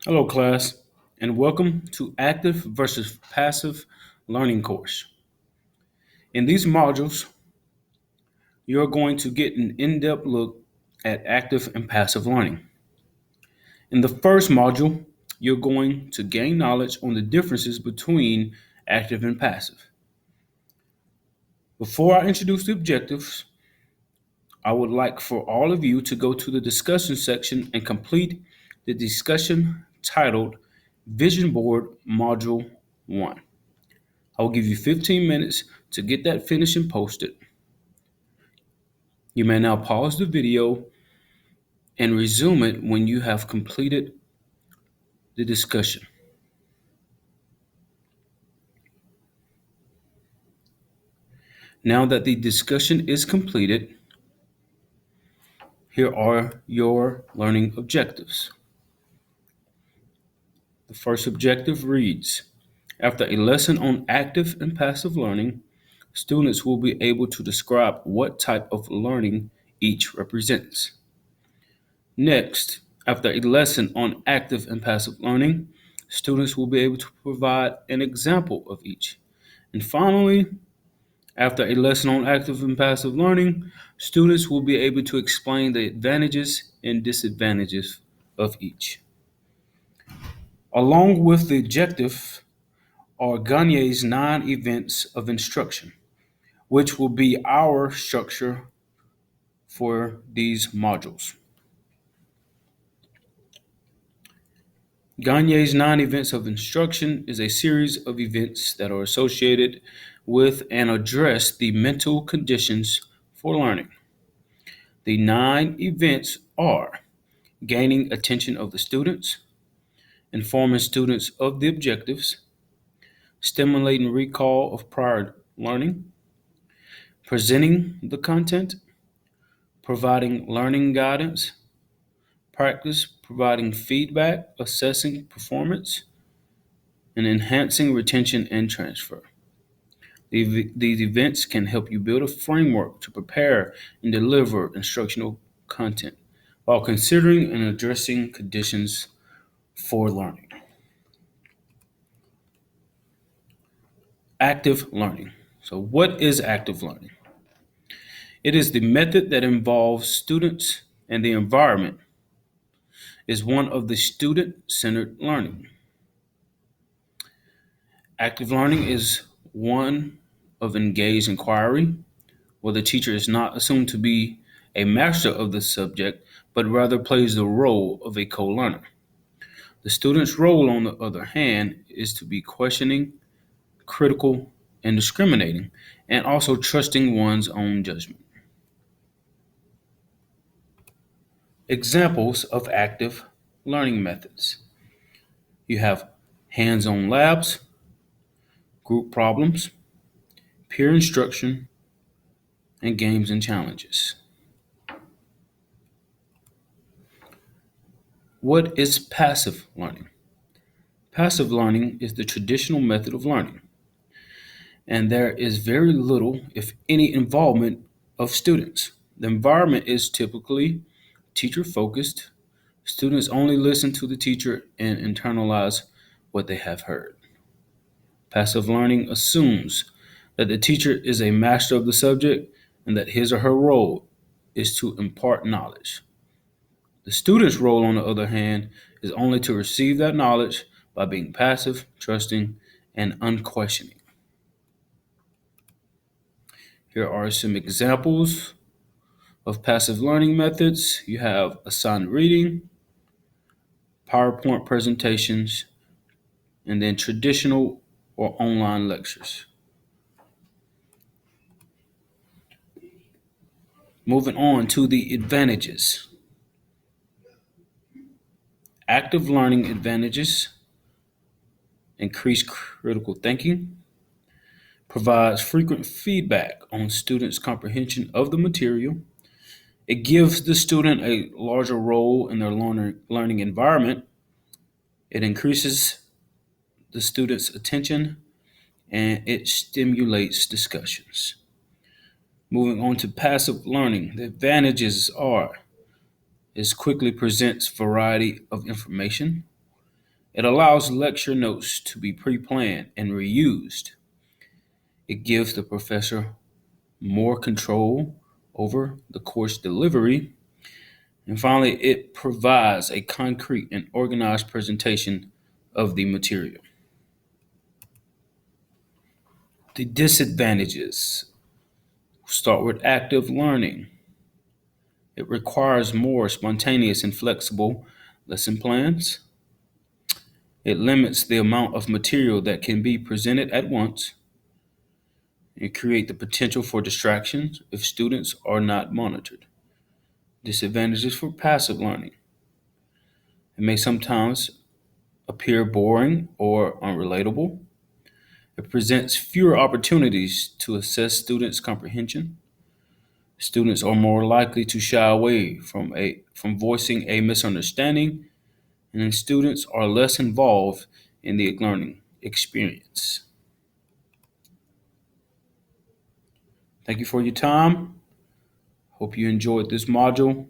Hello, class, and welcome to Active versus Passive Learning course. In these modules, you're going to get an in-depth look at active and passive learning. In the first module, you're going to gain knowledge on the differences between active and passive. Before I introduce the objectives, I would like for all of you to go to the discussion section and complete the discussion titled Vision Board Module 1. I will give you 15 minutes to get that finished and posted. You may now pause the video and resume it when you have completed the discussion. Now that the discussion is completed, here are your learning objectives. The first objective reads, after a lesson on active and passive learning, students will be able to describe what type of learning each represents. Next, after a lesson on active and passive learning, students will be able to provide an example of each. And finally, after a lesson on active and passive learning, students will be able to explain the advantages and disadvantages of each. Along with the objective are Gagne's 9 events of instruction, which will be our structure for these modules. Gagne's 9 events of instruction is a series of events that are associated with and address the mental conditions for learning. The 9 events are gaining attention of the students, informing students of the objectives, stimulating recall of prior learning, presenting the content, providing learning guidance, practice providing feedback, assessing performance, and enhancing retention and transfer. These events can help you build a framework to prepare and deliver instructional content while considering and addressing conditions for learning. Active learning. So, what is active learning? It is the method that involves students and the environment, is one of the student-centered learning. Active learning is one of engaged inquiry, where the teacher is not assumed to be a master of the subject, but rather plays the role of a co-learner. The student's role, on the other hand, is to be questioning, critical, and discriminating, and also trusting one's own judgment. Examples of active learning methods. You have hands-on labs, group problems, peer instruction, and games and challenges. What is passive learning? Passive learning is the traditional method of learning, and there is very little, if any, involvement of students. The environment is typically teacher focused. Students only listen to the teacher and internalize what they have heard. Passive learning assumes that the teacher is a master of the subject and that his or her role is to impart knowledge. The student's role, on the other hand, is only to receive that knowledge by being passive, trusting, and unquestioning. Here are some examples of passive learning methods. You have assigned reading, PowerPoint presentations, and then traditional or online lectures. Moving on to the advantages. Active learning advantages increase critical thinking, provides frequent feedback on students' comprehension of the material. It gives the student a larger role in their learning environment. It increases the student's attention and it stimulates discussions. Moving on to passive learning, the advantages are it quickly presents variety of information, It allows lecture notes to be pre planned and reused. It gives the professor more control over the course delivery. And finally, it provides a concrete and organized presentation of the material. The disadvantages start with active learning. It requires more spontaneous and flexible lesson plans. It limits the amount of material that can be presented at once and create the potential for distractions if students are not monitored. Disadvantages for passive learning. It may sometimes appear boring or unrelatable. It presents fewer opportunities to assess students' comprehension. Students are more likely to shy away from voicing a misunderstanding, and then students are less involved in the learning experience. Thank you for your time. Hope you enjoyed this module.